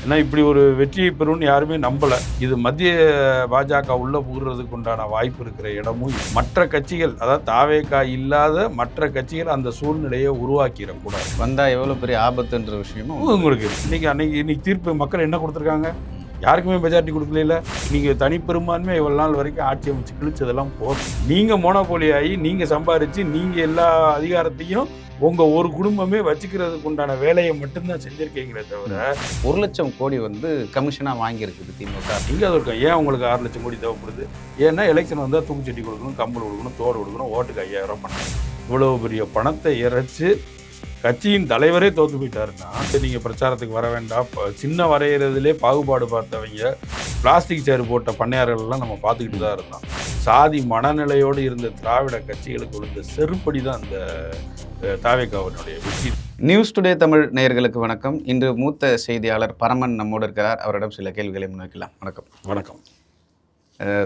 ஏன்னா இப்படி ஒரு வெற்றியை பெறும்னு யாருமே நம்பலை. இது மத்திய பாஜக உள்ளே புகுறதுக்கு உண்டான வாய்ப்பு இருக்கிற இடமும் மற்ற கட்சிகள், அதாவது தாவேகா இல்லாத மற்ற கட்சிகள் அந்த சூழ்நிலையை உருவாக்கிடக்கூடாது. வந்தால் எவ்வளோ பெரிய ஆபத்துன்ற விஷயமும் உங்களுக்கு இன்னைக்கு தீர்ப்பு மக்கள் என்ன கொடுத்துருக்காங்க? யாருக்குமே மெஜாரிட்டி கொடுக்கல. நீங்கள் தனிப்பெரும்பான்மை இவ்வளோ நாள் வரைக்கும் ஆட்சி அமைச்சு கிழிச்சதெல்லாம் போதும். நீங்கள் மோனோபோலி ஆகி நீங்கள் சம்பாரித்து நீங்கள் எல்லா அதிகாரத்தையும் உங்கள் ஒரு குடும்பமே வச்சுக்கிறதுக்கு உண்டான வேலையை மட்டும்தான் செஞ்சுருக்கீங்களே தவிர 1,00,000 கோடி கமிஷனாக வாங்கியிருக்குது திமுக. இங்கே அது இருக்கும். ஏன் உங்களுக்கு 6,00,000 கோடி தேவைப்படுது? ஏன்னா எலெக்ஷன் வந்தால் தூக்குச்சட்டி கொடுக்கணும், கம்பல் கொடுக்கணும், தோடு கொடுக்கணும், ஓட்டுக்கு 5,000 பண்ணணும். இவ்வளோ பெரிய பணத்தை இறைச்சி கட்சியின் தலைவரே தோற்று போயிட்டாருன்னா நீங்கள் பிரச்சாரத்துக்கு வர வேண்டாம். சின்ன வரைகிறதுலே பாகுபாடு பார்த்தவங்க, பிளாஸ்டிக் சேர் போட்ட பண்ணையார்கள்லாம் நம்ம பார்த்துக்கிட்டு தான் இருந்தோம். சாதி மனநிலையோடு இருந்த திராவிட கட்சிகளுக்கு விழுந்த செருப்படி தான் இந்த தாவேகாவினுடைய வெற்றி. நியூஸ் டுடே தமிழ் நேயர்களுக்கு வணக்கம். இன்று மூத்த செய்தியாளர் பரமன் நம்மோடு இருக்கிறார். அவரிடம் சில கேள்விகளை முன்வைக்கலாம். வணக்கம். வணக்கம்.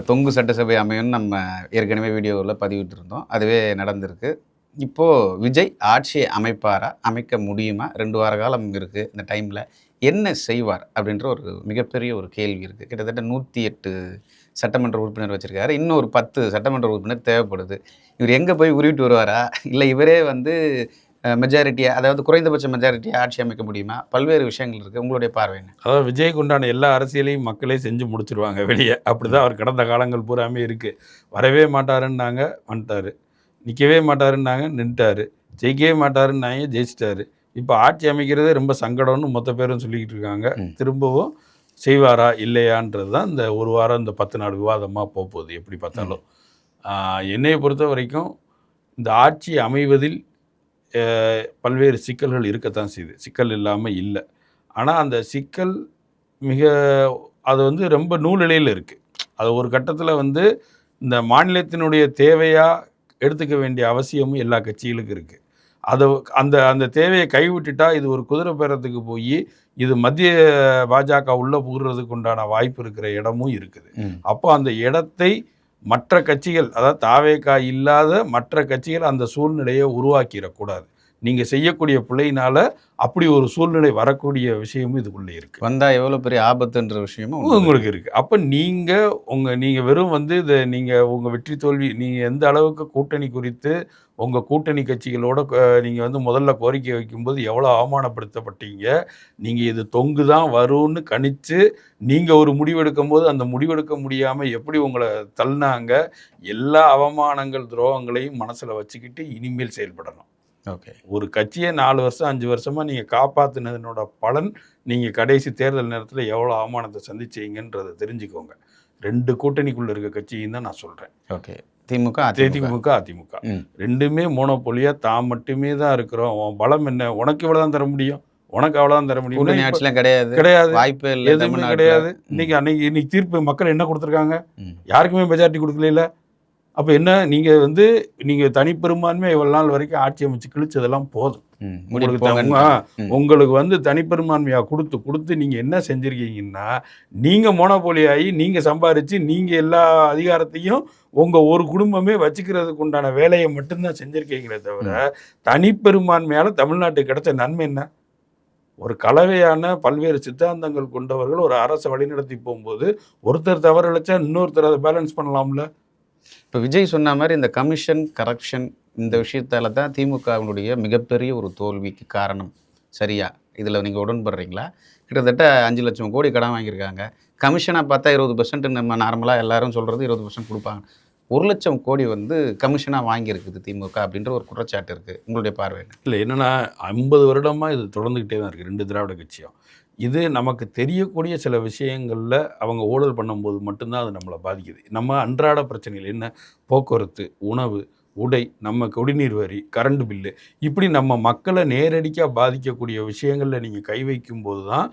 தொங்கு சட்டசபை அமையும்னு நம்ம ஏற்கனவே வீடியோவில் பதிவிட்டு இருந்தோம். அதுவே நடந்திருக்கு. இப்போது விஜய் ஆட்சியை அமைப்பாரா, அமைக்க முடியுமா? 2 வார காலம் இருக்குது. இந்த டைமில் என்ன செய்வார் அப்படின்ற ஒரு மிகப்பெரிய ஒரு கேள்வி இருக்குது. கிட்டத்தட்ட 108 சட்டமன்ற உறுப்பினர் வச்சுருக்காரு. இன்னும் ஒரு 10 சட்டமன்ற உறுப்பினர் தேவைப்படுது. இவர் எங்கே போய் உருவிட்டு வருவாரா, இல்லை இவரே மெஜாரிட்டியாக, அதாவது குறைந்தபட்ச மெஜாரிட்டியாக ஆட்சி அமைக்க முடியுமா? பல்வேறு விஷயங்கள் இருக்குது. உங்களுடைய பார்வை என்ன? அதாவது விஜய்க்கு உண்டான எல்லா அரசியலையும் மக்களே செஞ்சு முடிச்சிருவாங்க வெளியே. அப்படி தான் அவர் கடந்த காலங்கள் பூராமே இருக்குது. வரவே மாட்டாருன்னாங்க, வந்துட்டார். நிற்கவே மாட்டாருன்னாங்க, நின்ட்டார். ஜெயிக்கவே மாட்டாருன்னாங்க, ஜெயிச்சிட்டாரு. இப்போ ஆட்சி அமைக்கிறதே ரொம்ப சங்கடம்னு மொத்த பேரும் சொல்லிக்கிட்டு இருக்காங்க. திரும்பவும் செய்வாரா இல்லையான்றது தான் இந்த ஒரு வாரம், இந்த 10 நாள் விவாதமாக போகுது. எப்படி பார்த்தாலும் என்னையை பொறுத்த வரைக்கும் இந்த ஆட்சி அமைவதில் பல்வேறு சிக்கல்கள் இருக்கத்தான் செய்யுது. சிக்கல் இல்லாமல் இல்லை. ஆனால் அந்த சிக்கல் அது ரொம்ப நூலிலையில் இருக்குது. அது ஒரு கட்டத்தில் இந்த மாநிலத்தினுடைய தேவையாக எடுத்துக்க வேண்டிய அவசியமும் எல்லா கட்சிகளுக்கும் இருக்குது. அந்த தேவையை கைவிட்டுட்டா இது ஒரு குதிரை பேரத்துக்கு போய் இது மத்திய பாஜக உள்ளே புகுறதுக்கு உண்டான வாய்ப்பு இருக்கிற இடமும் இருக்குது. அப்போ அந்த இடத்தை மற்ற கட்சிகள், அதாவது தாவேகா இல்லாத மற்ற கட்சிகள் அந்த சூழ்நிலையை உருவாக்கிடக்கூடாது. நீங்கள் செய்யக்கூடிய பிள்ளையினால் அப்படி ஒரு சூழ்நிலை வரக்கூடிய விஷயமும் இதுக்குள்ளே இருக்குது. வந்தால் எவ்வளோ பெரிய ஆபத்துன்ற விஷயமும் உங்களுக்கு இருக்குது. அப்போ நீங்கள் வெறும் இதை நீங்கள் உங்கள் வெற்றி தோல்வி, நீங்கள் எந்த அளவுக்கு கூட்டணி குறித்து உங்கள் கூட்டணி கட்சிகளோட நீங்கள் முதல்ல கோரிக்கை வைக்கும்போது எவ்வளோ அவமானப்படுத்தப்பட்டீங்க. நீங்கள் இது தொங்கு தான் வரும்னு கணித்து நீங்கள் ஒரு முடிவெடுக்கும் போது அந்த முடிவெடுக்க முடியாமல் எப்படி உங்களை தள்ளினாங்க. எல்லா அவமானங்கள் துரோகங்களையும் மனசில் வச்சுக்கிட்டு இனிமேல் செயல்படணும். ஓகே. ஒரு கட்சியை 4 வருஷம் 5 வருஷமாக நீங்கள் காப்பாற்றினதனோட பலன் நீங்கள் கடைசி தேர்தல் நேரத்தில் எவ்வளோ அவமானத்தை சந்திச்சீங்கன்றதை தெரிஞ்சுக்கோங்க. 2 கூட்டணிக்குள்ளே இருக்க கட்சியும் தான் நான் சொல்கிறேன். ஓகே. திமுக அதிமுக ரெண்டுமே மோனோபோலியாக தான் மட்டுமே தான் இருக்கிறோம். உன் பலம் என்ன? உனக்கு இவ்வளோ தான் தர முடியும், உனக்கு அவ்வளோதான் தர முடியும். கிடையாது, வாய்ப்பு இல்லை, எதுவுமே கிடையாது. இன்னைக்கு தீர்ப்பு மக்கள் என்ன கொடுத்துருக்காங்க? யாருக்குமே மெஜாரிட்டி கொடுக்கல. அப்போ என்ன, நீங்கள் தனிப்பெரும்பான்மை இவ்வளோ நாள் வரைக்கும் ஆட்சி அமைச்சு கிழிச்சதெல்லாம் போதும். உங்களுக்கு தனிப்பெரும்பான்மையாக கொடுத்து நீங்கள் என்ன செஞ்சுருக்கீங்கன்னா, நீங்கள் மோனோபோலி ஆகி நீங்கள் சம்பாரித்து நீங்கள் எல்லா அதிகாரத்தையும் உங்கள் ஒரு குடும்பமே வச்சுக்கிறதுக்கு உண்டான வேலையை மட்டும்தான் செஞ்சுருக்கீங்களே தவிர தனிப்பெரும்பான்மையால் தமிழ்நாட்டுக்கு கிடைச்ச நன்மை என்ன? ஒரு கலவையான பல்வேறு சித்தாந்தங்கள் கொண்டவர்கள் ஒரு அரசை வழிநடத்தி போகும்போது ஒருத்தர் தவறு இழைச்சா இன்னொருத்தர் அதை பேலன்ஸ் பண்ணலாம்ல. இப்போ விஜய் சொன்ன மாதிரி இந்த கமிஷன் கரப்ஷன் இந்த விஷயத்தால தான் திமுகவினுடைய மிகப்பெரிய ஒரு தோல்விக்கு காரணம். சரியா? இதில் நீங்கள் உடன்படுறீங்களா? கிட்டத்தட்ட 5,00,000 கோடி கடன் வாங்கியிருக்காங்க. கமிஷனாக பார்த்தா 20%. நம்ம நார்மலாக எல்லாரும் சொல்கிறது 20% கொடுப்பாங்க. 1,00,000 கோடி கமிஷனாக வாங்கியிருக்குது திமுக அப்படின்ற ஒரு குற்றச்சாட்டு இருக்குது. உங்களுடைய பார்வை என்ன? இல்லை, என்னென்னா 50 வருடமாக இது தொடர்ந்துக்கிட்டே தான் இருக்குது 2 திராவிட கட்சியும். இது நமக்கு தெரியக்கூடிய சில விஷயங்களில் அவங்க ஊழல் பண்ணும்போது மட்டும்தான் அது நம்மளை பாதிக்குது. நம்ம அன்றாட பிரச்சனைகள் என்ன? போக்குவரத்து, உணவு, உடை, நம்ம குடிநீர் வரி, கரண்ட் பில்லு, இப்படி நம்ம மக்களை நேரடியாக பாதிக்கக்கூடிய விஷயங்களில் நீங்கள் கை வைக்கும்போது தான்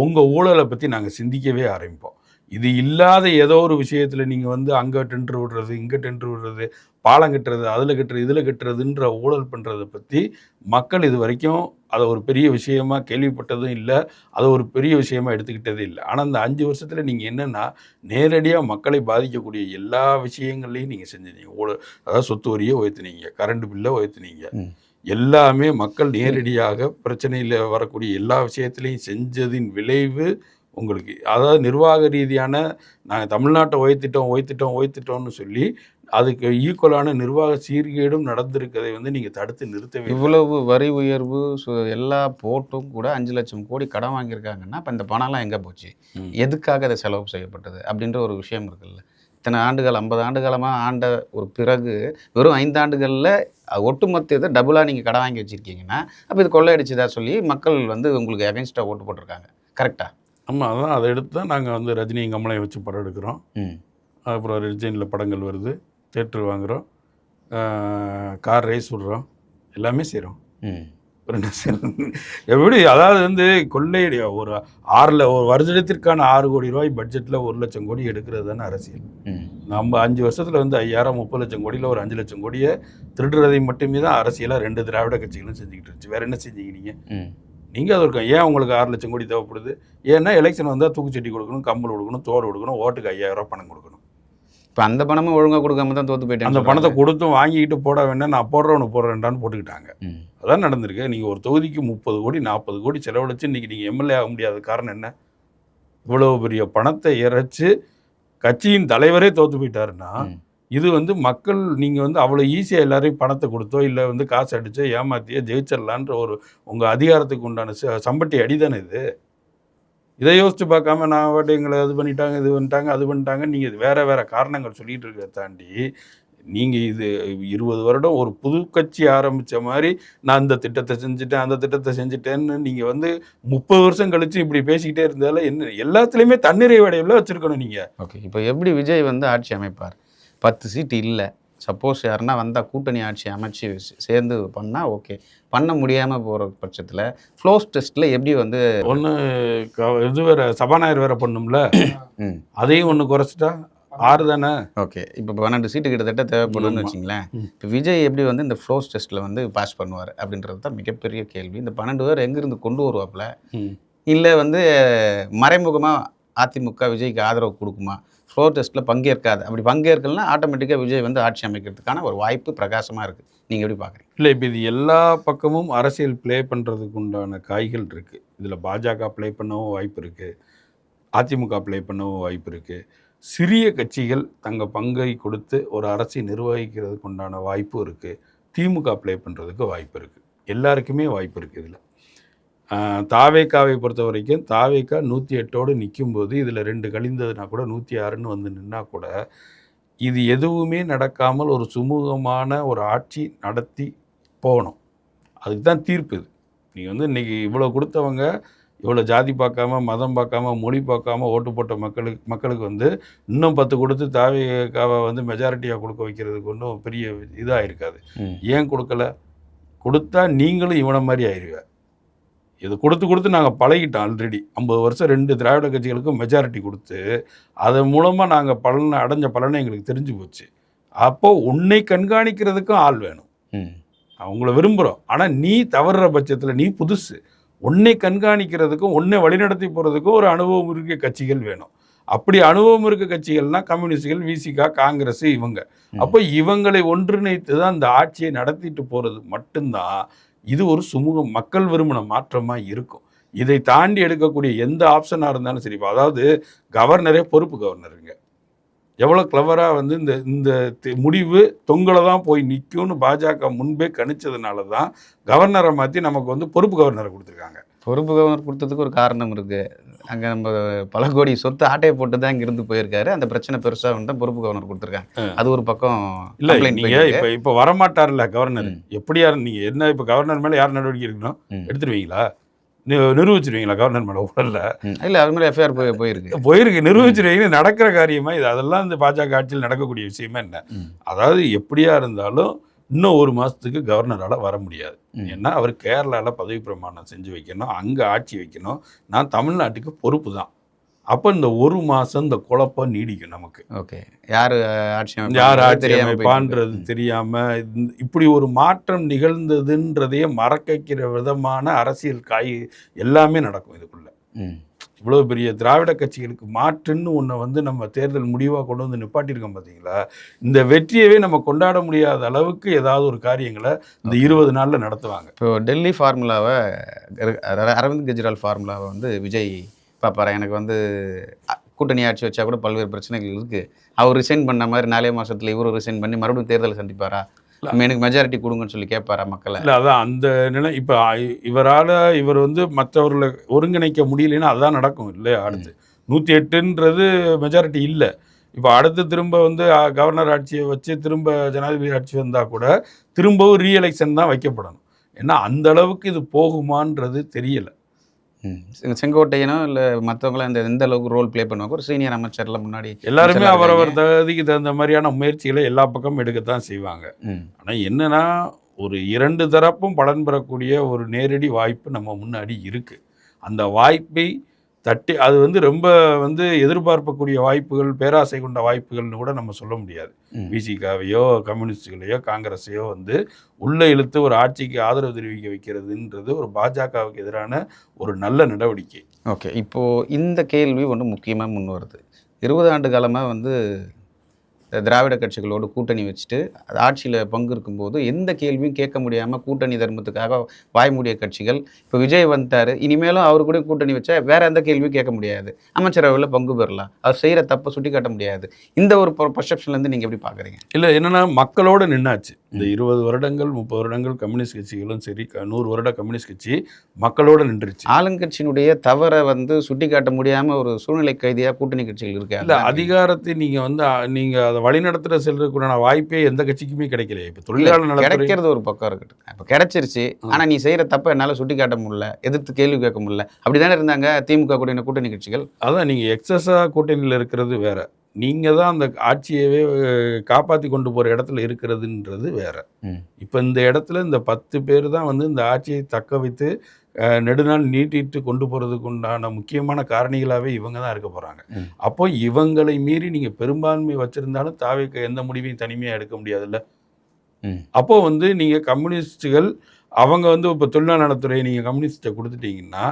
உங்கள் ஊழலை பற்றி நாங்கள் சிந்திக்கவே ஆரம்பிப்போம். இது இல்லாத ஏதோ ஒரு விஷயத்தில் நீங்கள் அங்கே டெண்டர் விடுறது, இங்கே டெண்டர் விடுறது, பாலம் கட்டுறது, அதில் கட்டுறது, இதில் கட்டுறதுன்ற ஊழல் பண்ணுறதை பற்றி மக்கள் இது வரைக்கும் அதை ஒரு பெரிய விஷயமாக கேள்விப்பட்டதும் இல்லை, அதை ஒரு பெரிய விஷயமாக எடுத்துக்கிட்டதே இல்லை. ஆனால் இந்த 5 வருஷத்தில் நீங்கள் என்னென்னா நேரடியாக மக்களை பாதிக்கக்கூடிய எல்லா விஷயங்கள்லையும் நீங்கள் செஞ்சுருந்தீங்க. அதாவது சொத்து வரியை உயர்த்தினீங்க, கரண்ட் பில்லை உயர்த்தினீங்க, எல்லாமே மக்கள் நேரடியாக பிரச்சனையில் வரக்கூடிய எல்லா விஷயத்துலையும் செஞ்சதின் விளைவு உங்களுக்கு. அதாவது நிர்வாக ரீதியான நாங்கள் தமிழ்நாட்டை உயர்த்திட்டோம்னு சொல்லி அதுக்கு ஈக்குவலான நிர்வாக சீர்கேடும் நடந்திருக்கிறதை வந்து நீங்கள் தடுத்து நிறுத்தவே இல்லை. இவ்வளவு வரி உயர்வு எல்லா போட்டும் கூட 5 லட்சம் கோடி கடன் வாங்கியிருக்காங்கன்னா அப்போ இந்த பணம்லாம் எங்கே போச்சு, எதுக்காக அதை செலவு செய்யப்பட்டது அப்படின்ற ஒரு விஷயம் இருக்குல்ல. இத்தனை ஆண்டுகள் 50 ஆண்டு காலமாக ஆண்ட ஒரு பிறகு வெறும் 5 ஆண்டுகளில் ஒட்டுமொத்த இதை டபுளாக நீங்கள் கடன் வாங்கி வச்சுருக்கீங்கன்னா அப்போ இது கொள்ளையடிச்சுதா சொல்லி மக்கள் வந்து உங்களுக்கு அகைன்ஸ்டாக ஓட்டு போட்டிருக்காங்க. கரெக்டாக? ஆமாம், அதான் அதை எடுத்து தான் நாங்கள் வந்து ரஜினியும் கமலையும் வச்சு படம் எடுக்கிறோம். அப்புறம் ரிஜைனில் படங்கள் வருது, தேட்டர் வாங்குகிறோம், கார் ரேஸ் விடுறோம், எல்லாமே செய்கிறோம். எப்படி அதாவது வந்து கொள்ளையடி ஒரு ஒரு வருடத்திற்கான 6 கோடி ரூபாய் பட்ஜெட்டில் 1 லட்சம் கோடி எடுக்கிறது தானே அரசியல். நம்ம 5 வருஷத்தில் வந்து 5000 30 லட்சம் கோடியில் ஒரு 5 லட்சம் கோடியை திருடுறதை மட்டுமே தான் அரசியலாக 2 திராவிட கட்சிகளும் செஞ்சுக்கிட்டு இருந்துச்சு. வேறு என்ன செஞ்சீங்க நீங்கள்? அது இருக்கும். ஏன் உங்களுக்கு 6 லட்சம் கோடி தேவைப்படுது? ஏன்னா எலெக்ஷன் வந்தால் தூக்குச்சட்டி கொடுக்கணும், கம்பல் கொடுக்கணும், தோடு கொடுக்கணும், ஓட்டுக்கு 5000 ரூபா பணம் கொடுக்கணும். இப்போ அந்த பணமும் ஒழுங்காக கொடுக்காம தான் தோற்று போயிட்டேன். அந்த பணத்தை கொடுத்தும் வாங்கிக்கிட்டு போட வேண்டாம், நான் போடுறேன்டான்னு போட்டுக்கிட்டாங்க. அதான் நடந்திருக்கு. நீங்கள் ஒரு தொகுதிக்கு 30 கோடி 40 கோடி செலவழிச்சு இன்றைக்கி நீங்கள் எம்எல்ஏ ஆக முடியாத காரணம் என்ன? இவ்வளோ பெரிய பணத்தை இறைச்சி கட்சியின் தலைவரே தோற்று போயிட்டாருன்னா இது வந்து மக்கள் நீங்கள் வந்து அவ்வளோ ஈஸியாக எல்லாரையும் பணத்தை கொடுத்தோ இல்லை வந்து காசு அடித்தோ ஏமாற்றியோ ஜெயிச்சிடலான்ற ஒரு உங்கள் அதிகாரத்துக்கு உண்டான சம்பட்டி அடிதானே இது. இதை யோசித்து பார்க்காம நான் வாட்டி எங்களை அது பண்ணிட்டாங்க நீங்கள் வேறு காரணங்கள் சொல்லிகிட்டு இருக்கிறத தாண்டி நீங்கள் இது 20 வருடம் ஒரு புது கட்சி ஆரம்பித்த மாதிரி நான் இந்த திட்டத்தை செஞ்சுட்டேன் அந்த திட்டத்தை செஞ்சுட்டேன்னு நீங்கள் வந்து 30 வருஷம் கழித்து இப்படி பேசிக்கிட்டே இருந்தாலும் என்ன எல்லாத்துலேயுமே தன்னிறைவு அடைவில் வச்சுருக்கணும் நீங்கள். ஓகே, இப்போ எப்படி விஜய் வந்து ஆட்சி அமைப்பார்? 10 சீட்டு இல்லை, சப்போஸ் யாருன்னா வந்தால் கூட்டணி ஆட்சி அமைச்சு சேர்ந்து பண்ணால் ஓகே. பண்ண முடியாமல் போகிற பட்சத்தில் ஃப்ளோஸ் டெஸ்ட்டில் எப்படி வந்து ஒன்று இது வேறு சபாநாயகர் வேறு பண்ணும்ல, அதையும் ஒன்று குறைச்சிட்டா 6 தானே. ஓகே, இப்போ 12 சீட்டு கிட்டத்தட்ட தேவைப்படுதுன்னு வச்சிங்களேன். இப்போ விஜய் எப்படி வந்து இந்த ஃப்ளோஸ் டெஸ்ட்டில் வந்து பாஸ் பண்ணுவார் அப்படின்றது தான் மிகப்பெரிய கேள்வி. இந்த 12 பேர் எங்கேருந்து கொண்டு வருவாப்புல, இல்லை வந்து மறைமுகமாக அதிமுக விஜய்க்கு ஆதரவு கொடுக்குமா, ஃப்ளோர் டெஸ்ட்டில் பங்கேற்காது, அப்படி பங்கேற்கலன்னா ஆட்டோமேட்டிக்காக விஜய் வந்து ஆட்சி அமைக்கிறதுக்கான ஒரு வாய்ப்பு பிரகாசமாக இருக்குது. நீங்கள் எப்படி பார்க்குறீங்க? இல்லை, இப்போ இது எல்லா பக்கமும் அரசியல் ப்ளே பண்ணுறதுக்கு உண்டான காய்கள் இருக்குது. இதில் பாஜக ப்ளே பண்ணவும் வாய்ப்பு இருக்குது, அதிமுக ப்ளே பண்ணவும் வாய்ப்பு இருக்குது. சிறிய கட்சிகள் தங்கள் பங்கை கொடுத்து ஒரு அரசை நிர்வகிக்கிறதுக்கு உண்டான வாய்ப்பு இருக்குது. திமுக ப்ளே பண்ணுறதுக்கு வாய்ப்பு இருக்குது. எல்லாருக்குமே வாய்ப்பு இருக்குது. இதில் தாவேக்காவை பொறுத்த வரைக்கும் தாவேக்கா 108ஓடு நிற்கும்போது இதில் 2 கழிந்ததுனா கூட 106ன்னு வந்து நின்னா கூட இது எதுவுமே நடக்காமல் ஒரு சுமூகமான ஒரு ஆட்சி நடத்தி போகணும். அதுக்கு தான் தீர்ப்பு இது. நீங்கள் வந்து இன்றைக்கி இவ்வளோ கொடுத்தவங்க இவ்வளோ ஜாதி பார்க்காம மதம் பார்க்காம மொழி பார்க்காம ஓட்டு போட்ட மக்களுக்கு வந்து இன்னும் 10 கொடுத்து தாவேக்காவை வந்து மெஜாரிட்டியாக கொடுக்க வைக்கிறதுக்கு ஒன்றும் பெரிய இதாக இருக்காது. ஏன் கொடுக்கல? கொடுத்தா நீங்களும் இவனை மாதிரி ஆயிடுவேன். இது கொடுத்து நாங்கள் பழகிட்டோம். ஆல்ரெடி 50 வருஷம் 2 திராவிட கட்சிகளுக்கும் மெஜாரிட்டி கொடுத்து அதன் மூலமாக நாங்கள் அடைஞ்ச பலனை எங்களுக்கு தெரிஞ்சு போச்சு. அப்போது உன்னை கண்காணிக்கிறதுக்கும் ஆள் வேணும். அவங்கள விரும்புகிறோம். ஆனால் நீ தவறுற பட்சத்தில் நீ புதுசு, உன்னை கண்காணிக்கிறதுக்கும் உன்னை வழிநடத்தி போகிறதுக்கும் ஒரு அனுபவம் இருக்க கட்சிகள் வேணும். அப்படி அனுபவம் இருக்க கட்சிகள்னால் கம்யூனிஸ்டுகள், விசிகா, காங்கிரஸ் இவங்க. அப்போ இவங்களை ஒன்றிணைத்து தான் இந்த ஆட்சியை நடத்திட்டு போகிறது மட்டும்தான் இது ஒரு சுமூகம் மக்கள் விரும்பின மாற்றமாக இருக்கும். இதை தாண்டி எடுக்கக்கூடிய எந்த ஆப்ஷனாக இருந்தாலும் சரி. அதாவது கவர்னரே பொறுப்பு கவர்னருங்க. எவ்வளோ கிளவராக வந்து இந்த முடிவு தொங்கலை தான் போய் நிற்கும்னு பாஜக முன்பே கணிச்சதுனால தான் கவர்னரை மாற்றி நமக்கு வந்து பொறுப்பு கவர்னரை கொடுத்துருக்காங்க. பொறுப்பு கவர்னர் கொடுத்ததுக்கு ஒரு காரணம் இருக்குது. அங்கே நம்ம பல கோடி சொத்து ஆட்டையை போட்டு தான் இங்கிருந்து போயிருக்காரு. அந்த பிரச்சனை பெருசாக வந்து பொறுப்பு கவர்னர் கொடுத்துருக்காங்க. அது ஒரு பக்கம் இல்லை. நீங்கள் இப்போ வரமாட்டார்ல கவர்னர், எப்படியா நீங்கள் என்ன இப்போ கவர்னர் மேலே யார் நடவடிக்கை எடுக்கணும்? எடுத்துருவீங்களா? நிரூபிச்சிருவீங்களா கவர்னர் மேலே? ஊழல்ல இல்லை, அது மாதிரி எஃப்ஐஆர் போயிருக்கு நிரூபிச்சிருவீங்க. நடக்கிற காரியமா இது? அதெல்லாம் இந்த பாஜக ஆட்சியில் நடக்கக்கூடிய விஷயமா என்ன? அதாவது எப்படியா இருந்தாலும் இன்னும் 1 மாதத்துக்கு கவர்னரால் வர முடியாது. ஏன்னா அவர் கேரளாவில் பதவி பிரமாணம் செஞ்சு வைக்கணும், அங்கே ஆட்சி வைக்கணும். நான் தமிழ்நாட்டுக்கு பொறுப்பு தான். அப்போ இந்த 1 மாதம் இந்த குழப்பம் நீடிக்கும் நமக்கு. ஓகே, யார் ஆட்சி அமைப்பான்றது தெரியாமல் இப்படி ஒரு மாற்றம் நிகழ்ந்ததுன்றதையே மறக்கிற விதமான அரசியல் எல்லாமே நடக்கும் இதுக்குள்ளே. இவ்வளோ பெரிய திராவிட கட்சிகளுக்கு மாற்றுன்னு ஒன்றை வந்து நம்ம தேர்தல் முடிவாக கொண்டு வந்து நிப்பாட்டியிருக்கோம் பார்த்தீங்களா? இந்த வெற்றியவே நம்ம கொண்டாட முடியாத அளவுக்கு ஏதாவது ஒரு காரியங்களை இந்த 20 நாளில் நடத்துவாங்க. இப்போ டெல்லி ஃபார்முலாவை அரவிந்த் கெஜ்ரிவால் ஃபார்முலாவை வந்து விஜய் பார்ப்பாரா? எனக்கு வந்து கூட்டணி ஆட்சி வச்சா கூட பல்வேறு பிரச்சனைகள் இருக்குது. அவர் ரிசைன் பண்ண மாதிரி 4 மாசத்துல இவரும் ரிசைன் பண்ணி மறுபடியும் தேர்தலை சந்திப்பாரா? நம்ம எனக்கு மெஜாரிட்டி கொடுங்கன்னு சொல்லி கேட்பாரா மக்களை? இல்லை, அதான் அந்த நிலை. இப்போ இவர் வந்து மற்றவர்களை ஒருங்கிணைக்க முடியலைன்னா அதுதான் நடக்கும் இல்லையா? அடுத்து 108ன்றது மெஜாரிட்டி இல்லை. இப்போ அடுத்து திரும்ப வந்து கவர்னர் ஆட்சியை வச்சு திரும்ப ஜனாதிபதி ஆட்சி வந்தால் கூட திரும்பவும் ரீஎலெக்ஷன் தான் வைக்கப்படணும். ஏன்னா அந்த அளவுக்கு இது போகுமான்றது தெரியலை. செங்கோட்டையனோ இல்லை மற்றவங்களாம் எந்த அளவுக்கு ரோல் ப்ளே பண்ணுவாங்க? ஒரு சீனியர் அமைச்சர்லாம் முன்னாடி எல்லாருமே அவரவர் தகுதிக்கு தகுந்த மாதிரியான முயற்சிகளை எல்லா பக்கமும் எடுக்கத்தான் செய்வாங்க. ஆனால் என்னன்னா, ஒரு 2 தரப்பும் பலன் பெறக்கூடிய ஒரு நேரடி வாய்ப்பு நம்ம முன்னாடி இருக்குது. அந்த வாய்ப்பை தட்டி அது வந்து ரொம்ப வந்து எதிர்பார்க்கக்கூடிய வாய்ப்புகள், பேராசை கொண்ட வாய்ப்புகள்னு கூட நம்ம சொல்ல முடியாது. விசிகாவையோ கம்யூனிஸ்டுகளையோ காங்கிரஸையோ வந்து உள்ளே இழுத்து ஒரு ஆட்சிக்கு ஆதரவு தெரிவிக்க வைக்கிறதுன்றது ஒரு பாஜகவுக்கு எதிரான ஒரு நல்ல நடவடிக்கை. ஓகே, இப்போது இந்த கேள்வி ஒன்று முக்கியமாக முன் வருது. 20 ஆண்டு காலமாக வந்து திராவிட கட்சிகளோடு கூட்டணி வச்சுட்டு ஆட்சியில் பங்கு இருக்கும்போது எந்த கேள்வியும் கேட்க முடியாமல் கூட்டணி தர்மத்துக்காக வாய்மூடிய கட்சிகள். இப்போ விஜய் வந்துட்டார், இனிமேலும் அவர் கூட கூட்டணி வச்சா வேறு எந்த கேள்வியும் கேட்க முடியாது, அமைச்சரவையில் பங்கு பெறலாம், அவர் செய்கிற தப்பை சுட்டி காட்ட முடியாது. இந்த ஒரு பர்செப்ஷன்லேருந்து நீங்கள் எப்படி பார்க்குறீங்க? இல்லை, என்னென்னா மக்களோடு நின்னாச்சு. இந்த 20 வருடங்கள் 30 வருடங்கள் கம்யூனிஸ்ட் கட்சிகளும் சரி, 100 வருட கம்யூனிஸ்ட் கட்சி மக்களோடு நின்றுச்சு. ஆளுங்கட்சியினுடைய தவறை வந்து சுட்டி காட்ட முடியாமல் ஒரு சூழ்நிலை கைதியாக கூட்டணி கட்சிகள் இருக்கு. இல்லை, அதிகாரத்தை நீங்கள் வந்து நீங்கள் அதை வழிநடத்துகிற செல்றதுக்குண்டான வாய்ப்பே எந்த கட்சிக்குமே கிடைக்கல. இப்போ தொழிலாளர் கிடைக்கிறது ஒரு பக்கம் இருக்கட்டும், இப்போ கிடைச்சிருச்சு. ஆனால் நீ செய்கிற தப்பை என்னால் சுட்டி காட்ட முடியல, எதிர்த்து கேள்வி கேட்க முடியல, அப்படி தானே இருந்தாங்க திமுக கூட்டணி கட்சிகள். அதான் நீங்கள் எக்ஸஸாக கூட்டணியில் இருக்கிறது வேற, நீங்கள் தான் அந்த ஆட்சியவே காப்பாற்றி கொண்டு போகிற இடத்துல இருக்கிறதுன்றது வேற. இப்போ இந்த இடத்துல இந்த 10 பேர் தான் வந்து இந்த ஆட்சியை தக்க வைத்து நெடுநாள் நீட்டிட்டு கொண்டு போகிறதுக்கு உண்டான முக்கியமான காரணிகளாகவே இவங்க தான் இருக்க போகிறாங்க. அப்போ இவங்களை மீறி நீங்கள் பெரும்பான்மை வச்சுருந்தாலும் தாவேக்கு எந்த முடிவையும் தனிமையாக எடுக்க முடியாதுல்ல. அப்போ வந்து நீங்கள் கம்யூனிஸ்டுகள் அவங்க வந்து இப்போ தொழிலாளர் நலத்துறையை நீங்கள் கம்யூனிஸ்ட்டை கொடுத்துட்டீங்கன்னா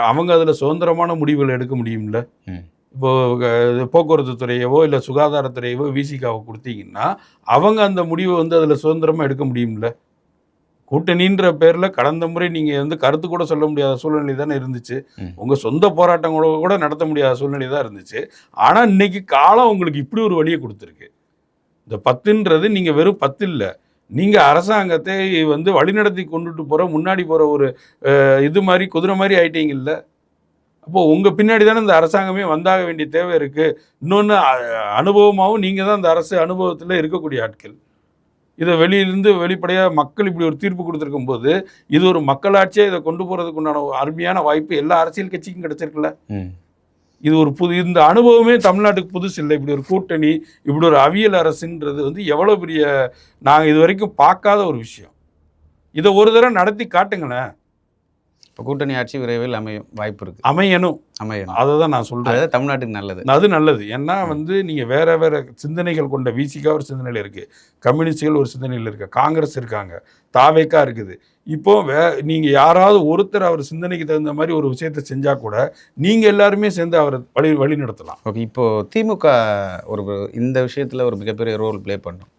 அவங்க அதில் சுதந்திரமான முடிவுகள் எடுக்க முடியும்ல. இப்போது போக்குவரத்து துறையவோ இல்லை சுகாதாரத்துறையவோ விசிகாவோ கொடுத்தீங்கன்னா அவங்க அந்த முடிவை வந்து அதில் சுதந்திரமாக எடுக்க முடியும்ல. கூட்டணின்ற பேரில் கடந்த முறை நீங்கள் வந்து கருத்து கூட சொல்ல முடியாத சூழ்நிலை தானே இருந்துச்சு. உங்கள் சொந்த போராட்டங்களோட கூட நடத்த முடியாத சூழ்நிலை தான் இருந்துச்சு. ஆனால் இன்னைக்கு காலம் உங்களுக்கு இப்படி ஒரு வழியை கொடுத்துருக்கு. இந்த 10ன்றது நீங்கள் வெறும் 10 இல்லை, நீங்கள் அரசாங்கத்தை வந்து வழிநடத்தி கொண்டுட்டு போகிற முன்னாடி போகிற ஒரு இது மாதிரி குதிரை மாதிரி ஆயிட்டீங்கல்ல. அப்போது உங்கள் பின்னாடி தானே இந்த அரசாங்கமே வந்தாக வேண்டிய தேவை இருக்குது. இன்னொன்று அனுபவமாகவும் நீங்கள் தான் இந்த அரசு அனுபவத்தில் இருக்கக்கூடிய ஆட்கள். இதை வெளியிலிருந்து வெளிப்படையாக மக்கள் இப்படி ஒரு தீர்ப்பு கொடுத்துருக்கும் போது இது ஒரு மக்களாட்சியாக இதை கொண்டு போகிறதுக்கு உண்டான அருமையான வாய்ப்பு எல்லா அரசியல் கட்சிக்கும் கிடைச்சிருக்குல்ல. இது ஒரு இந்த அனுபவமே தமிழ்நாட்டுக்கு புதுசு இல்லை. இப்படி ஒரு கூட்டணி, இப்படி ஒரு அவியல் அரசுன்றது வந்து எவ்வளோ பெரிய நாங்கள் இது வரைக்கும் பார்க்காத ஒரு விஷயம். இதை ஒரு தடவை நடத்தி காட்டுங்களேன். இப்போ கூட்டணி ஆட்சி விரைவில் வாய்ப்பு இருக்குது. அமையணும். அதை தான் நான் சொல்கிறேன். அதாவது தமிழ்நாட்டுக்கு நல்லது. அது நல்லது. ஏன்னா வந்து நீங்கள் வேறு வேறு சிந்தனைகள் கொண்ட விசிகா ஒரு சிந்தனையில் இருக்குது, கம்யூனிஸ்டுகள் ஒரு சிந்தனையில் இருக்குது, காங்கிரஸ் இருக்காங்க, தாவேக்கா இருக்குது. இப்போது நீங்கள் யாராவது ஒருத்தர் அவர் சிந்தனைக்கு தகுந்த மாதிரி ஒரு விஷயத்தை செஞ்சால் கூட நீங்கள் எல்லாருமே சேர்ந்து அவரை வழி நடத்தலாம். ஓகே, இப்போது திமுக இந்த விஷயத்தில் ஒரு மிகப்பெரிய ரோல் ப்ளே பண்ணும்.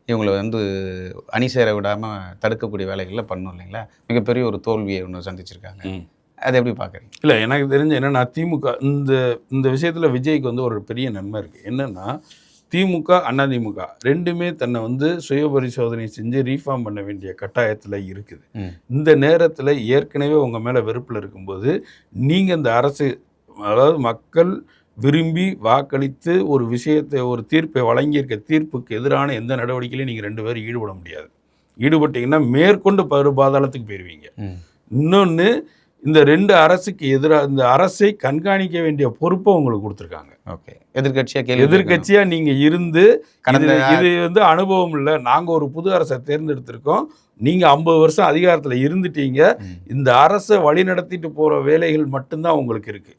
இவங்களை வந்து அணி சேர விடாமல் தடுக்கக்கூடிய வேலைகளில் பண்ணணும் இல்லைங்களா? மிகப்பெரிய ஒரு தோல்வியை ஒன்று சந்திச்சிருக்காங்க. அதை எப்படி பார்க்குறீங்க? இல்லை, எனக்கு தெரிஞ்ச என்னென்னா திமுக இந்த விஷயத்தில் விஜய்க்கு வந்து ஒரு பெரிய நன்மை இருக்குது. என்னென்னா திமுக அதிமுக ரெண்டுமே தன்னை வந்து சுய பரிசோதனை செஞ்சு ரீஃபார்ம் பண்ண வேண்டிய கட்டாயத்தில் இருக்குது. இந்த நேரத்தில் ஏற்கனவே உங்கள் மேலே வெறுப்பில் இருக்கும்போது நீங்கள் இந்த அரசு, அதாவது மக்கள் விரும்பி வாக்களித்து ஒரு விஷயத்தை ஒரு தீர்ப்பை வழங்கியிருக்க தீர்ப்புக்கு எதிரான எந்த நடவடிக்கையிலையும் நீங்கள் 2 பேரும் ஈடுபட முடியாது. ஈடுபட்டிங்கன்னா மேற்கொண்டு பாதாளத்துக்கு போயிடுவீங்க. இன்னொன்று, இந்த 2 அரசுக்கு எதிராக இந்த அரசை கண்காணிக்க வேண்டிய பொறுப்பை உங்களுக்கு கொடுத்துருக்காங்க. ஓகே, எதிர்கட்சியாக நீங்கள் இருந்து இது வந்து அனுபவம் இல்லை, நாங்கள் ஒரு புது அரசை தேர்ந்தெடுத்திருக்கோம், நீங்கள் 50 வருஷம் அதிகாரத்தில் இருந்துட்டீங்க, இந்த அரசை வழி நடத்திட்டு போகிற வேலைகள் மட்டும்தான் உங்களுக்கு இருக்குது.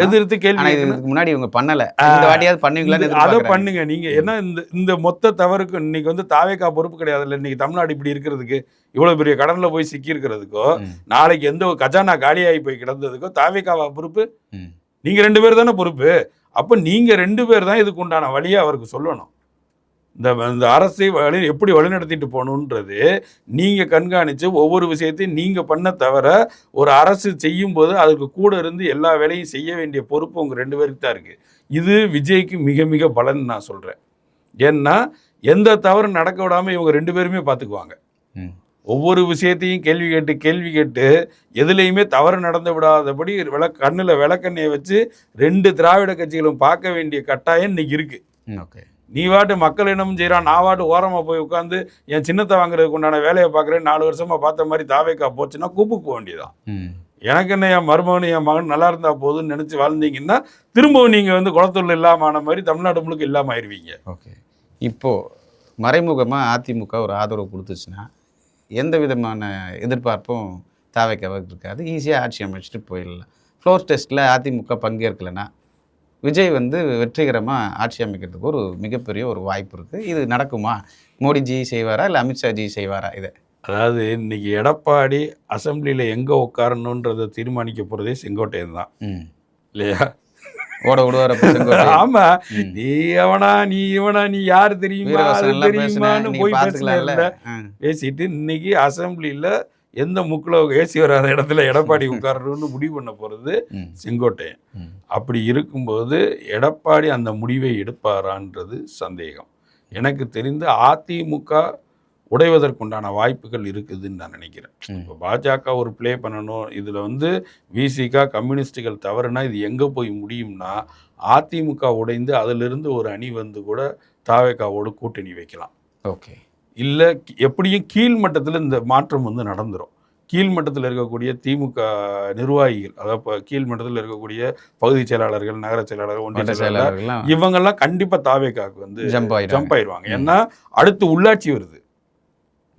எதிர்த்து கேள்வி முன்னாடி இவங்க பண்ணல, இந்த வாட்டியாவது பண்ணுவீங்களா? அதை பண்ணுங்க நீங்க. ஏன்னா இந்த மொத்த தவறுக்கு இன்னைக்கு வந்து தாவேக்கா பொறுப்பு கிடையாது இல்லை. இன்னைக்கு தமிழ்நாடு இப்படி இருக்கிறதுக்கு, இவ்வளவு பெரிய கடன்ல போய் சிக்கி இருக்கிறதுக்கோ, நாளைக்கு எந்த கஜானா காலியாகி போய் கிடந்ததுக்கோ தாவேக்காவா பொறுப்பு? நீங்க 2 பேர் தானே பொறுப்பு. அப்போ நீங்க 2 பேர் தான் இதுக்கு உண்டான வழியை அவருக்கு சொல்லணும். இந்த அரசை எப்படி வழிநடத்திட்டு போகணுன்றது நீங்கள் கண்காணித்து ஒவ்வொரு விஷயத்தையும் நீங்கள் பண்ண தவிர ஒரு அரசு செய்யும்போது அதுக்கு கூட இருந்து எல்லா வேலையும் செய்ய வேண்டிய பொறுப்பு உங்கள் 2 பேருக்கு தான் இருக்குது. இது விஜய்க்கு மிக மிக பலன் நான் சொல்கிறேன். ஏன்னா எந்த தவறும் நடக்க விடாமல் இவங்க 2 பேருமே பார்த்துக்குவாங்க. ஒவ்வொரு விஷயத்தையும் கேள்வி கேட்டு எதுலேயுமே தவறு நடந்து விடாதபடி கண்ணில் விளக்கெண்ணையை வச்சு 2 திராவிட கட்சிகளும் பார்க்க வேண்டிய கட்டாயம் இன்னைக்கு இருக்குது. ஓகே, நீ வாட்டு மக்கள் என்னமும் செய்கிறான், நான் வாட்டு ஓரமாக போய் உட்காந்து என் சின்னத்தை வாங்குறதுக்கு உண்டான வேலையை பார்க்குறேன், 4 வருஷமாக பார்த்த மாதிரி தாவேக்கா போச்சுன்னா கூப்புக்கு போக வேண்டியதான். எனக்கு என்ன என் மருமகன் என் மகன் நல்லா இருந்தா போதுன்னு நினச்சி வாழ்ந்தீங்கன்னா திரும்பவும் நீங்கள் குளத்தூரில் இல்லாமல் ஆன மாதிரி தமிழ்நாடு முழுக்க இல்லாமல் ஆயிடுவீங்க. ஓகே, இப்போது மறைமுகமாக அதிமுக ஒரு ஆதரவு கொடுத்துச்சுன்னா எந்த விதமான எதிர்பார்ப்பும் தாவேக்காவுக்கு இருக்காது, ஈஸியாக ஆட்சி அமைச்சிட்டு போயிடலாம். ஃப்ளோர் டெஸ்ட்டில் அதிமுக பங்கேற்கலைன்னா விஜய் வெற்றிகரமாக ஆட்சி அமைக்கிறதுக்கு ஒரு மிகப்பெரிய ஒரு வாய்ப்பு இருக்குது. இது நடக்குமா? மோடிஜி செய்வாரா இல்லை அமித்ஷாஜி செய்வாரா? இதை அதாவது இன்னைக்கு எடப்பாடி அசம்பிளியில் எங்கே உட்காரணுன்றதை தீர்மானிக்க போகிறதே செங்கோட்டையன் தான் இல்லையா? ஓட விடுவார். ஆமா, நீ எவனா நீ இவனா நீ யாரு தெரியுமா தெரியுமான்னு போய் பேசிட்டு இன்னைக்கு அசம்பிளியில் எந்த முக்கில் ஏசி வராத இடத்துல எடப்பாடி உட்காரணும்னு முடிவு பண்ண போகிறது செங்கோட்டையன். அப்படி இருக்கும்போது எடப்பாடி அந்த முடிவை எடுப்பாரான்றது சந்தேகம். எனக்கு தெரிந்து அதிமுக உடைவதற்குண்டான வாய்ப்புகள் இருக்குதுன்னு நான் நினைக்கிறேன். இப்போ பாஜக ஒரு ப்ளே பண்ணணும், இதில் விசிகா கம்யூனிஸ்டுகள் தவறுனா இது எங்கே போய் முடியும்னா அதிமுக உடைந்து அதிலிருந்து ஒரு அணி கூட தாவேக்காவோடு கூட்டணி வைக்கலாம். ஓகே, இல்லை எப்படியும் கீழ்மட்டத்தில் இந்த மாற்றம் நடந்துடும். கீழ்மட்டத்தில் இருக்கக்கூடிய திமுக நிர்வாகிகள், அதாவது கீழ்மட்டத்தில் இருக்கக்கூடிய பகுதி செயலாளர்கள், நகர செயலாளர்கள், ஒன்றிய செயலாளர்கள், இவங்கெல்லாம் கண்டிப்பாக தாவேக்காவுக்கு ஜம்ப் ஆயிடுவாங்க. ஏன்னா அடுத்து உள்ளாட்சி வருது.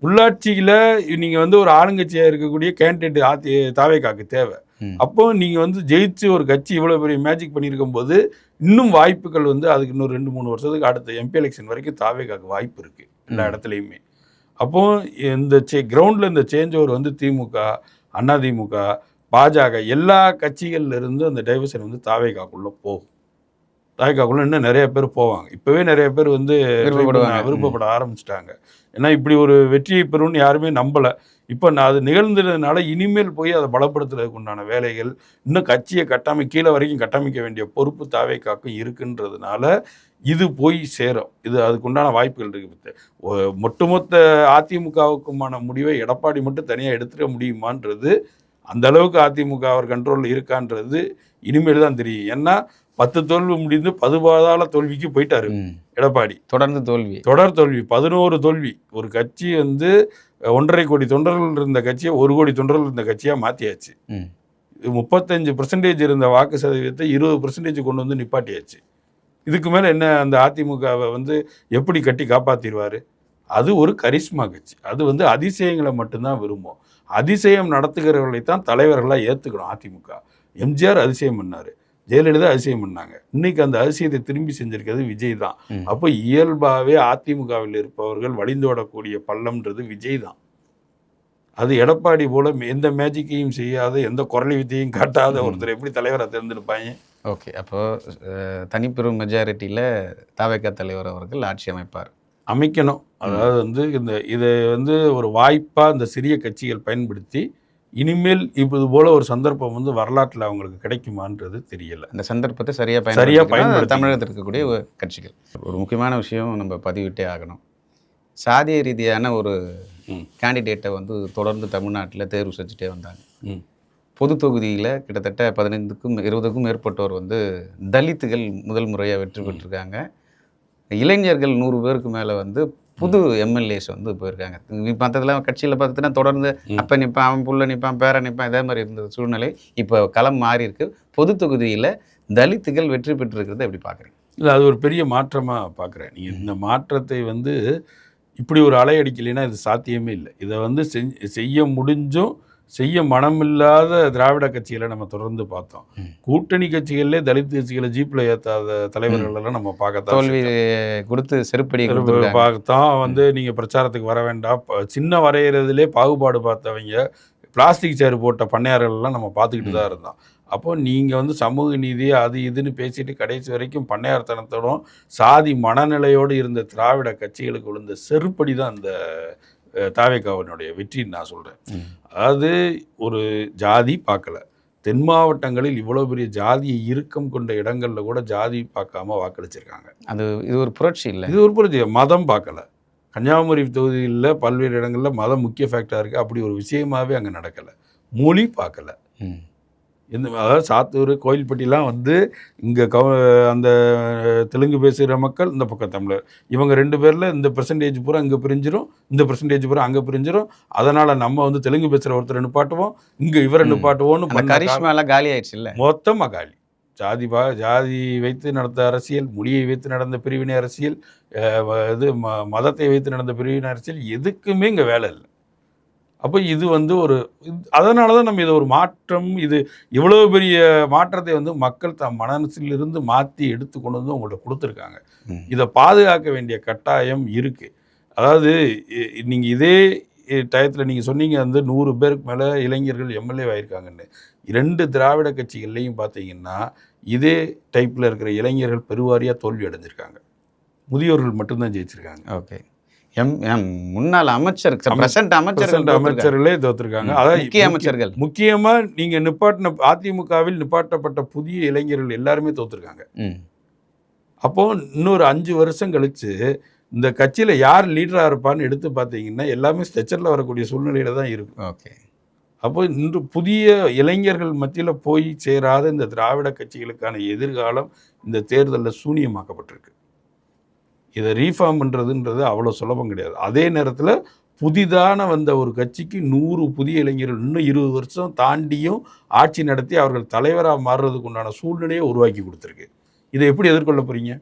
உள்ளாட்சியில் நீங்கள் ஒரு ஆளுங்கட்சியாக இருக்கக்கூடிய கேண்டிடேட் தாவேக்காவுக்கு தேவை. அப்போ நீங்கள் ஜெயிச்சு ஒரு கட்சி இவ்வளோ பெரிய மேஜிக் பண்ணியிருக்கும் போது இன்னும் வாய்ப்புகள் அதுக்கு இன்னும் 2-3 வருஷத்துக்கு அடுத்த எம்பி எலெக்ஷன் வரைக்கும் தாவேக்காவுக்கு வாய்ப்பு இருக்குது எல்லா இடத்துலையுமே. அப்போது இந்த கிரவுண்டில் இந்த சேஞ்ச் ஓவர் திமுக, அதிமுக, பாஜக எல்லா கட்சிகள்லேருந்து அந்த டைவர்ஷன் தாவேக்காக்குள்ளே போகும். தாவேக்காக்குள்ளே இன்னும் நிறைய பேர் போவாங்க. இப்போவே நிறைய பேர் விருப்பப்பட ஆரம்பிச்சிட்டாங்க. ஏன்னா இப்படி ஒரு வெற்றியை பெறும்னு யாருமே நம்பலை. இப்போ அது நிகழ்ந்ததுனால இனிமேல் போய் அதை பலப்படுத்துறதுக்கு உண்டான வேலைகள் இன்னும் கட்சியை கீழே வரைக்கும் கட்டமைக்க வேண்டிய பொறுப்பு தாவேக்காக்கும் இருக்குன்றதுனால இது போய் சேரும். இது அதுக்குண்டான வாய்ப்புகள் இருக்குது. ஒட்டுமொத்த அதிமுகவுக்குமான முடிவை எடப்பாடி மட்டும் தனியாக எடுத்துட முடியுமான்றது, அந்த அளவுக்கு அதிமுக அவர் கண்ட்ரோலில் இருக்கான்றது இனிமேல் தான் தெரியும். ஏன்னா 10 தோல்வி முடிந்து 10 தோல்விக்கு போயிட்டாரு எடப்பாடி. தொடர் தோல்வி 11 தோல்வி. ஒரு கட்சி 1.5 கோடி தொண்டர்கள் இருந்த கட்சியை 1 கோடி தொண்டர்கள் இருந்த கட்சியாக மாற்றியாச்சு. 35% இருந்த வாக்கு சதவீதத்தை 20% கொண்டு நிப்பாட்டியாச்சு. இதுக்கு மேலே என்ன அந்த அதிமுகவை எப்படி கட்டி காப்பாற்றிடுவார்? அது ஒரு கரிஸ்மா கட்சி. அது அதிசயங்களை மட்டும்தான் விரும்பும். அதிசயம் நடத்துகிறவர்களை தான் தலைவர்களாக ஏற்றுக்கணும். அதிமுக எம்ஜிஆர் அதிசயம் பண்ணார், ஜெயலலிதா அதிசயம் பண்ணாங்க. இன்னைக்கு அந்த அதிசயத்தை திரும்பி செஞ்சிருக்கிறது விஜய் தான். அப்போ இயல்பாகவே அதிமுகவில் இருப்பவர்கள் வழிந்தோடக்கூடிய பள்ளம்ன்றது விஜய் தான். அது எடப்பாடி போல எந்த மேஜிக்கையும் செய்யாத, எந்த குரலி வித்தையும் காட்டாத ஒருத்தர் எப்படி தலைவரை தேர்ந்தெடுப்பாங்க? ஓகே, அப்போது தனிப்பெரும் மெஜாரிட்டியில் தாவேக்கா தலைவர் அவர்கள் ஆட்சி அமைக்கணும். அதாவது இதை ஒரு வாய்ப்பாக இந்த சிறிய கட்சிகள் பயன்படுத்தி இனிமேல் இது போல ஒரு சந்தர்ப்பம் வரலாற்றில் அவங்களுக்கு கிடைக்குமான்றது தெரியல. அந்த சந்தர்ப்பத்தை சரியாக பயன்படுத்தி தமிழகத்தில் இருக்கக்கூடிய கட்சிகள். ஒரு முக்கியமான விஷயம் நம்ம பதிவிட்டே ஆகணும். சாதிய ரீதியான ஒரு கேண்டிடேட்டை தொடர்ந்து தமிழ்நாட்டில் தேர்வு செஞ்சுட்டே வந்தாங்க. பொது தொகுதியில் கிட்டத்தட்ட 15க்கும் 20க்கும் மேற்பட்டோர் தலித்துகள் முதல் முறையாக வெற்றி பெற்றிருக்காங்க. இளைஞர்கள் 100 பேருக்கு மேலே புது எம்எல்ஏஸ் போயிருக்காங்க. மற்றதெல்லாம் கட்சியில் பார்த்துட்டுனா தொடர்ந்து அப்போ நிற்பான், அவன் புள்ள நிற்பான், பேரை நிற்பான், இதே மாதிரி இருந்த சூழ்நிலை இப்போ களம் மாறி இருக்கு. பொது தொகுதியில் தலித்துகள் வெற்றி பெற்றிருக்கிறத எப்படி பார்க்குறீங்க? இல்லை, அது ஒரு பெரிய மாற்றமாக பார்க்குறேன். நீங்கள் இந்த மாற்றத்தை இப்படி ஒரு அலை அடிக்கலைன்னா இது சாத்தியமே இல்லை. இதை செய்ய முடிஞ்சும் செய்ய மனமில்லாத திராவிட கட்சிகளை நம்ம தொடர்ந்து பார்த்தோம். கூட்டணி கட்சிகள்லேயே தலித் கட்சிகளை ஜீப்பில் ஏற்றாத தலைவர்களெல்லாம் நம்ம பார்க்கத்தான், தோல்வி கொடுத்து செருப்படி பார்த்தோம். நீங்கள் பிரச்சாரத்துக்கு வர வேண்டாம், சின்ன வரைகிறதுலே பாகுபாடு பார்த்தவங்க பிளாஸ்டிக் சேர் போட்ட பண்ணையார்கள்லாம் நம்ம பார்த்துக்கிட்டு தான் இருந்தோம். அப்போ நீங்கள் வந்து சமூக நீதி அது இதுன்னு பேசிட்டு கடைசி வரைக்கும் பண்ணையார்த்தனத்தோடும் சாதி மனநிலையோடு இருந்த திராவிட கட்சிகளுக்கு விழுந்த செருப்படி தான் அந்த தாவேகாவினுடைய வெற்றின்னு நான் சொல்கிறேன். அதாவது ஒரு ஜாதி பார்க்கல, தென் மாவட்டங்களில் இவ்வளோ பெரிய ஜாதியை இறுக்கம் கொண்ட இடங்களில் கூட ஜாதி பார்க்காம வாக்களிச்சிருக்காங்க. இது ஒரு புரட்சி இல்லை, இது ஒரு புரட்சி. மதம் பார்க்கல. கன்னியாகுமரி தொகுதியில் பல்வேறு இடங்களில் மதம் முக்கிய ஃபேக்டராக இருக்குது. அப்படி ஒரு விஷயமாகவே அங்கே நடக்கலை. மொழி பார்க்கல. அதாவது சாத்தூர் கோயில்பட்டிலாம் வந்து இங்கே அந்த தெலுங்கு பேசுகிற மக்கள், இந்த பக்கம் தமிழர், இவங்க 2 பேரில் இந்த பெர்சன்டேஜ் பூரா இங்கே பிரிஞ்சிடும், இந்த பெர்சன்டேஜ் பூரா அங்கே பிரிஞ்சிடும். அதனால் நம்ம வந்து தெலுங்கு பேசுகிற ஒருத்தரை நிப்பாட்டுவோம், இங்கே இவரை நிப்பாட்டுவோன்னு கரிஷ்மாலாம் காலி ஆயிடுச்சு இல்லை, மொத்தமாக காலி. ஜாதி வைத்து நடந்த அரசியல், மொழியை வைத்து நடந்த பிரிவினை அரசியல், இது மதத்தை வைத்து நடந்த பிரிவினை அரசியல், எதுக்குமே இங்கே வேலை இல்லை. அப்போ இது வந்து அதனால தான் நம்ம இதை ஒரு மாற்றம், இது இவ்வளோ பெரிய மாற்றத்தை வந்து மக்கள் தம் மனசிலிருந்து மாற்றி எடுத்து கொண்டு வந்து உங்கள்கிட்ட கொடுத்துருக்காங்க. இதை பாதுகாக்க வேண்டிய கட்டாயம் இருக்குது. அதாவது நீங்கள் இதே டயத்தில் நீங்கள் சொன்னீங்க வந்து 100 பேருக்கு மேலே இளைஞர்கள் எம்எல்ஏ ஆகியிருக்காங்கன்னு. 2 திராவிட கட்சிகள்லையும் பார்த்தீங்கன்னா இதே டைப்பில் இருக்கிற இளைஞர்கள் பெருவாரியாக தோல்வி அடைஞ்சிருக்காங்க. முதியோர்கள் மட்டும்தான் ஜெயிச்சிருக்காங்க. ஓகே, முன்னாள் அமைச்சர் அமைச்சர்களே தோத்துருக்காங்க. அதாவது முக்கிய அமைச்சர்கள், முக்கியமாக நீங்கள் அதிமுகவில் நிப்பாட்டப்பட்ட புதிய இளைஞர்கள் எல்லாருமே தோத்துருக்காங்க. அப்போ இன்னொரு 5 வருஷம் கழிச்சு இந்த கட்சியில் யார் லீடராக இருப்பான்னு எடுத்து பார்த்தீங்கன்னா எல்லாமே ஸ்ட்ரெச்சரில் வரக்கூடிய சூழ்நிலையில தான் இருக்கும். ஓகே, அப்போ இன்று புதிய இளைஞர்கள் மத்தியில் போய் சேராத இந்த திராவிட கட்சிகளுக்கான எதிர்காலம் இந்த தேர்தலில் சூனியமாக்கப்பட்டிருக்கு. இதை ரீஃபார்ம் பண்ணுறதுன்றது அவ்வளோ சுலபம் கிடையாது. அதே நேரத்தில் புதிதான வந்த ஒரு கட்சிக்கு 100 புதிய இளைஞர்கள் இன்னும் 20 வருஷம் தாண்டியும் ஆட்சி நடத்தி அவர்கள் தலைவராக மாறுறதுக்கு உண்டான சூழ்நிலையை உருவாக்கி கொடுத்துருக்கு. இதை எப்படி எதிர்கொள்ள போகிறீங்க?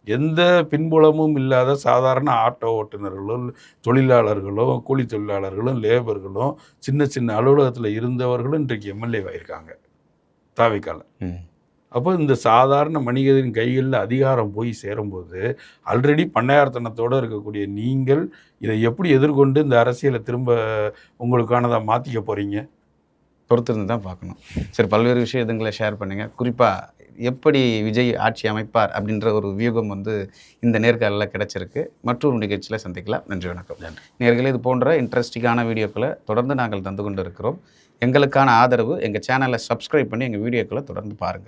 எந்த பின்புலமும் இல்லாத சாதாரண ஆட்டோ ஓட்டுநர்களும் தொழிலாளர்களும் கூலி தொழிலாளர்களும் லேபர்களும் சின்ன சின்ன அலுவலகத்தில் இருந்தவர்களும் இன்றைக்கு எம்எல்ஏ ஆகியிருக்காங்க தாவேக்கால. அப்போ இந்த சாதாரண மனிதரின் கைகளில் அதிகாரம் போய் சேரும்போது ஆல்ரெடி பண்ணையார்த்தனத்தோடு இருக்கக்கூடிய நீங்கள் இதை எப்படி எதிர்கொண்டு இந்த அரசியலை திரும்ப உங்களுக்கானதாக மாற்றிக்க போகிறீங்க? பொறுத்திருந்து தான் பார்க்கணும். சரி, பல்வேறு விஷயங்களை ஷேர் பண்ணுங்கள். குறிப்பாக எப்படி விஜய் ஆட்சி அமைப்பார் அப்படின்ற ஒரு வியூகம் வந்து இந்த நேர்காணலில் கிடச்சிருக்கு. மற்றொரு நிகழ்ச்சியில் சந்திக்கலாம். நன்றி, வணக்கம். நேர்களே, இது போன்ற இன்ட்ரெஸ்டிங்கான வீடியோக்களை தொடர்ந்து நாங்கள் தந்து கொண்டு இருக்கிறோம். எங்களுக்கான ஆதரவு, எங்கள் சேனலை சப்ஸ்கிரைப் பண்ணி எங்கள் வீடியோக்களை தொடர்ந்து பாருங்கள்.